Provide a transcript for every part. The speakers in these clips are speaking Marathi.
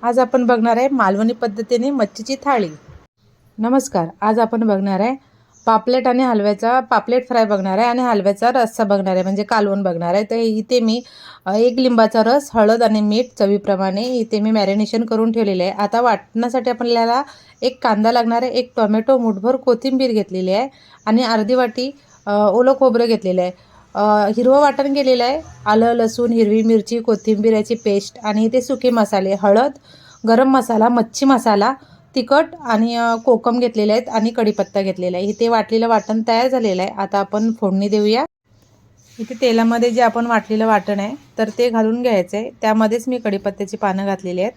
आज आपण बघणार आहे मालवणी पद्धतीने मच्छीची थाळी। नमस्कार, आज आपण बघणार आहे पापलेट आणि हलव्याचा पापलेट फ्राय बघणार आहे आणि हलव्याचा रस्सा बघणार आहे, म्हणजे कालवण बघणार आहे। तर इथे मी एक लिंबाचा रस, हळद आणि मीठ चवीप्रमाणे इथे मी मॅरिनेशन करून ठेवलेले आहे। आता वाटण्यासाठी आपल्याला एक कांदा लागणार आहे, एक टोमॅटो, मुठभर कोथिंबीर घेतलेली आहे आणि अर्धी वाटी ओलं खोबरं घेतलेलं आहे। हिरवं वाटण केलेलं आहे, आलं, लसूण, हिरवी मिरची, कोथिंबीर याची पेस्ट आणि इथे सुके मसाले, हळद, गरम मसाला, मच्छी मसाला, तिखट आणि कोकम घेतलेले आहेत आणि कढीपत्ता घेतलेला आहे। इथे वाटलेलं वाटण तयार झालेलं आहे। आता आपण फोडणी देऊया। इथे तेलामध्ये जे आपण वाटलेलं वाटण आहे तर ते घालून घ्यायचं आहे। त्यामध्येच मी कढीपत्त्याची पानं घातलेली आहेत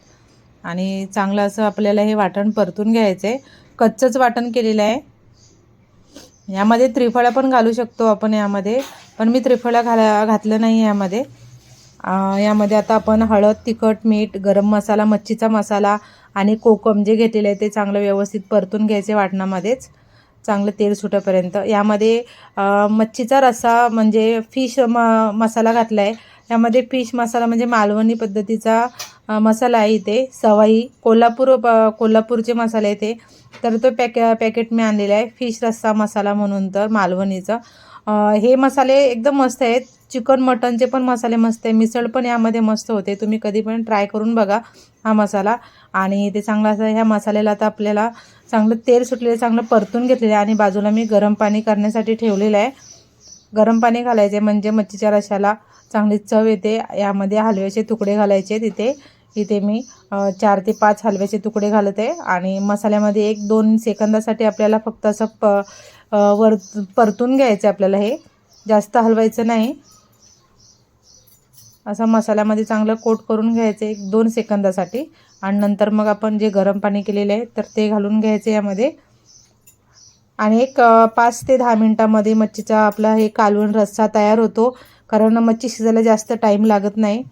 आणि चांगलं असं आपल्याला हे वाटण परतून घ्यायचं आहे। कच्चंच वाटण केलेलं आहे। यामध्ये त्रिफळा पण घालू शकतो आपण यामध्ये, पण मी त्रिफळा घातलं नाही यामध्ये। यामध्ये आता आपण हळद, तिखट, मीठ, गरम मसाला, मच्छीचा मसाला आणि कोकम जे घेतलेले आहे ते चांगलं व्यवस्थित परतून घ्यायचे वाटणामध्येच, चांगलं तेल सुटेपर्यंत। यामध्ये मच्छीचा रस्सा म्हणजे फिश मसाला घातला आहे। यामध्ये फिश मसाला म्हणजे मालवणी पद्धतीचा मसाला आहे। इथे सवाई कोल्हापूरचे मसाले आहे ते, तर तो पॅकेट मी आणलेला आहे, फिश रस्सा मसाला म्हणून, तर मालवणीचा। हे मसाले एकदम मस्त आहेत। चिकन मटनचे पण मसाले मस्त आहे, मिसळ पण यामध्ये मस्त होते। तुम्ही कधी पण ट्राय करून बघा हा मसाला। आणि ते चांगला असं ह्या मसाल्याला आता आपल्याला चांगलं तेल सुटलेलं चांगलं परतून घेतलेलं आहे आणि बाजूला मी गरम पाणी करण्यासाठी ठेवलेलं आहे। गरम पाणी घालायचे म्हणजे मच्छीच्या रश्याला चांगली चव येते। यामध्ये हलव्याचे तुकडे घालायचे। इथे मी 4 ते 5 हलव्याचे तुकडे घालत आहे आणि मसाल्यामध्ये 1-2 सेकंदासाठी आपल्याला फक्त असं परतून घ्यायचं आपल्याला, हे जास्त हलवायचं नाही। असं मसाल्यामध्ये चांगलं कोट करून घ्यायचं 1-2 सेकंदासाठी आणि नंतर मग आपण जे गरम पाणी केलेलं आहे तर ते घालून घ्यायचे यामध्ये आणि एक 5 ते 10 मिनिटांमध्ये मच्छीचा आपला हे कालवण रस्सा तयार होतो। कारण मच्छी शिजायला जास्त टाईम लागत नाही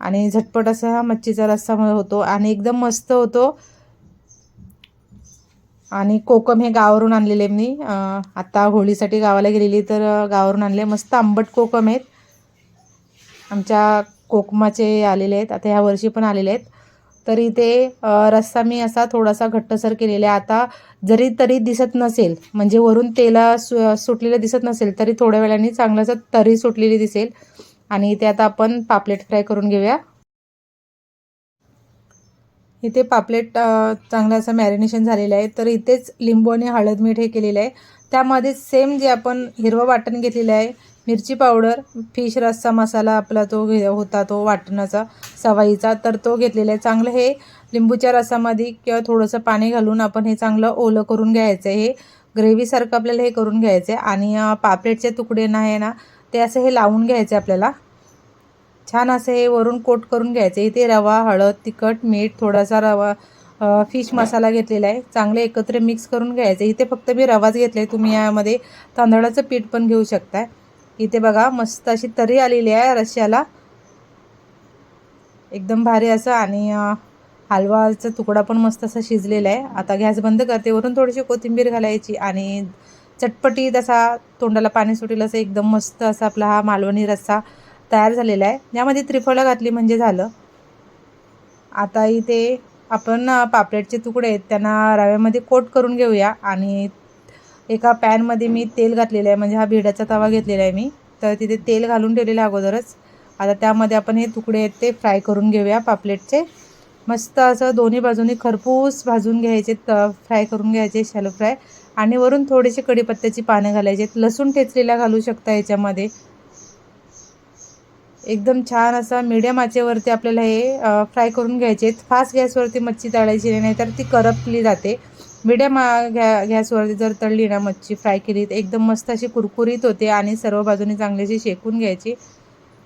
आणि झटपट असा हा मच्छीचा रस्सा होतो आणि एकदम मस्त होतो। आणि कोकम हे गावावरून आणलेले मी, आता होळीसाठी गावाला गेलेली तर गावावरून आणले, मस्त आंबट कोकम आहेत। आमच्या कोकमाचे आलेले आहेत, आता ह्या वर्षी पण आलेले आहेत। तर इथे रस्सा मी असा थोडासा घट्टसर केलेला आहे। आता जरी तरी दिसत नसेल, म्हणजे वरून तेला सुटलेलं दिसत नसेल, तरी थोड्या वेळाने चांगलं असं तरी सुटलेली दिसेल। आणि इथे आता आपण पापलेट फ्राय करून घेऊया। इथे पापलेट चांगलं असं मॅरिनेशन झालेलं आहे। तर इथेच लिंबू आणि हळद मीठ हे केलेलं आहे। त्यामध्ये सेम जे आपण हिरवं वाटण घेतलेलं आहे, मिरची पावडर, फिश रस्सा मसाला आपला तो होता तो वाटणाचा सवाईचा, तर तो घेतलेला आहे। चांगलं हे लिंबूच्या रसामध्ये किंवा थोडंसं पाणी घालून आपण हे चांगलं ओलं करून घ्यायचं आहे। हे ग्रेव्हीसारखं आपल्याला हे करून घ्यायचं आहे आणि पापलेटचे तुकडे आहे ना ते असं हे लावून घ्यायचे आपल्याला, छान असं हे वरून कोट करून घ्यायचं। इथे रवा, हळद, तिखट, मीठ, थोडासा फिश मसाला घेतलेला आहे, चांगले एकत्र मिक्स करून घ्यायचं। इथे फक्त मी रवाच घेतला आहे, तुम्ही यामध्ये तांदळाचं पीठ पण घेऊ शकता। इथे बघा मस्त अशी तरी आलेली आहे रश्याला, एकदम भारी असं। आणि हलवाचा तुकडा पण मस्त असा शिजलेला आहे। आता गॅस बंद करते, वरून थोडीशी कोथिंबीर घालायची आणि चटपटीत असा तोंडाला पाणी सुटेल असं एकदम मस्त असा आपला हा मालवणी रस्सा तयार झालेला आहे। यामध्ये त्रिफळा घातली म्हणजे झालं। आता इथे आपण पापलेटचे तुकडे आहेत त्यांना रव्यामध्ये कोट करून घेऊया आणि एका पॅनमध्ये मी तेल घातलेलं आहे, म्हणजे हा भिड्याचा तवा घेतलेला आहे मी, तर तिथे तेल घालून ठेवलेलं अगोदरच। आता त्यामध्ये आपण हे तुकडे आहेत ते फ्राय करून घेऊया पापलेटचे। मस्त असं दोन्ही बाजूनी खरपूस भाजून घ्यायचे, फ्राय करून घ्यायचे, शॅलो फ्राय। आणि वरून थोडीशी कढीपत्त्याची पानं घालायची, लसूण ठेचलेला घालू शकता याच्यामध्ये। एकदम छान असा मीडियम आचेवरती आपल्याला हे फ्राय करून घ्यायचे। फास्ट गॅसवरती मच्छी तळायची नाही, तर ती करपली जाते। मीडियम गॅसवरती जर तळली ना मच्छी फ्राय केली तर एकदम मस्त अशी कुरकुरीत होते आणि सर्व बाजूनी चांगलीशी शेकून घ्यायची।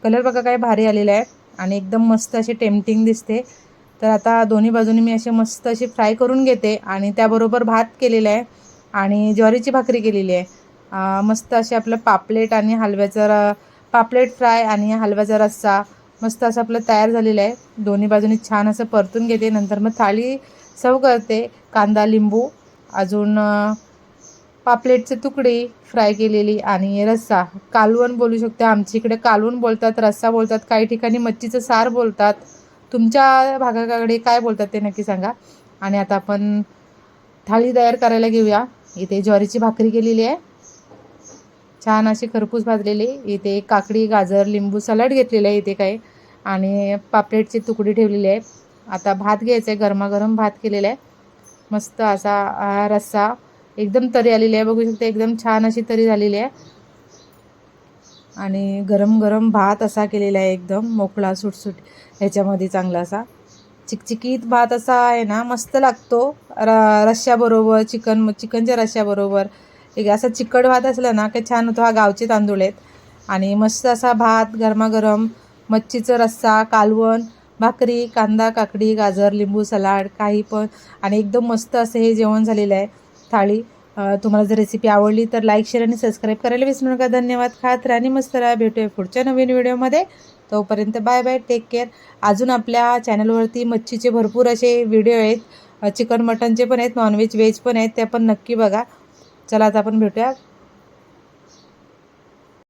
कलर बघा काय भारी आलेला आहे आणि एकदम मस्त अशी टेम्पटिंग दिसते। तर आता दोन्ही बाजूनी मी असे मस्त अशी फ्राय करून घेते आणि त्याबरोबर भात केलेला आहे आणि ज्वारीची भाकरी केलेली आहे। मस्त असे आपलं पापलेट आणि हलव्याचा पापलेट फ्राय आणि हलव्याचा रस्सा मस्त असं आपलं तयार झालेलं आहे। दोन्ही बाजूनी छान असं परतून घेते, नंतर मग थाळी सर्व करते। कांदा, लिंबू, अजून पापलेटचे तुकडे फ्राय केलेली आणि रस्सा, कालवण बोलू शकते, आमच्या इकडे कालवण बोलतात, रस्सा बोलतात, काही ठिकाणी मच्छीचं सार बोलतात। तुमच्या भागाकडे काय बोलतात ते नक्की सांगा. आणि आता आपण थाळी तयार करायला घेऊया. इथे ज्वारीची भाकरी केलेली आहे, छान अशी खरपूस भाजलेली. इथे काकडी, गाजर, लिंबू सलाड घेतलेलं आहे इथे काही, आणि पापलेटचे तुकडे ठेवलेले आहेत. आता भात घ्यायचा आहे, गरमागरम भात केलेला आहे. मस्त असा रस्सा एकदम तरी आलेली आहे, बघू शकता एकदम छान अशी तरी झालेली आहे. आणि गरम गरम भात असा केलेला आहे, एकदम मोकळा सुटसुट ह्याच्यामध्ये चांगला असा चिकचिकीत भात असा आहे ना, मस्त लागतो रश्श्याबरोबर, चिकनच्या रश्श्याबरोबर. एक असा चिकट भात असला ना की छान होतो. हा गावचे तांदूळ आहेत. आणि मस्त असा भात गरमागरम, मच्छीचं रस्सा, कालवण, भाकरी, कांदा, काकडी, गाजर, लिंबू सलाड काही पण, आणि एकदम मस्त असं हे जेवण झालेलं आहे थाळी. तुम्हाला जर रेसिपी आवडली तर लाईक, शेअर आणि सबस्क्राईब करायला विसरू नका. धन्यवाद. खात राहा आणि मस्त राहा. भेटूया पुढच्या नवीन व्हिडिओमध्ये. तोपर्यंत बाय बाय, टेक केअर. अजून आपल्या चॅनलवरती मच्छीचे भरपूर असे व्हिडिओ आहेत, चिकन मटनचे पण आहेत, नॉनव्हेज व्हेज पण आहेत, त्या पण नक्की बघा. चला आता आपण भेटूया.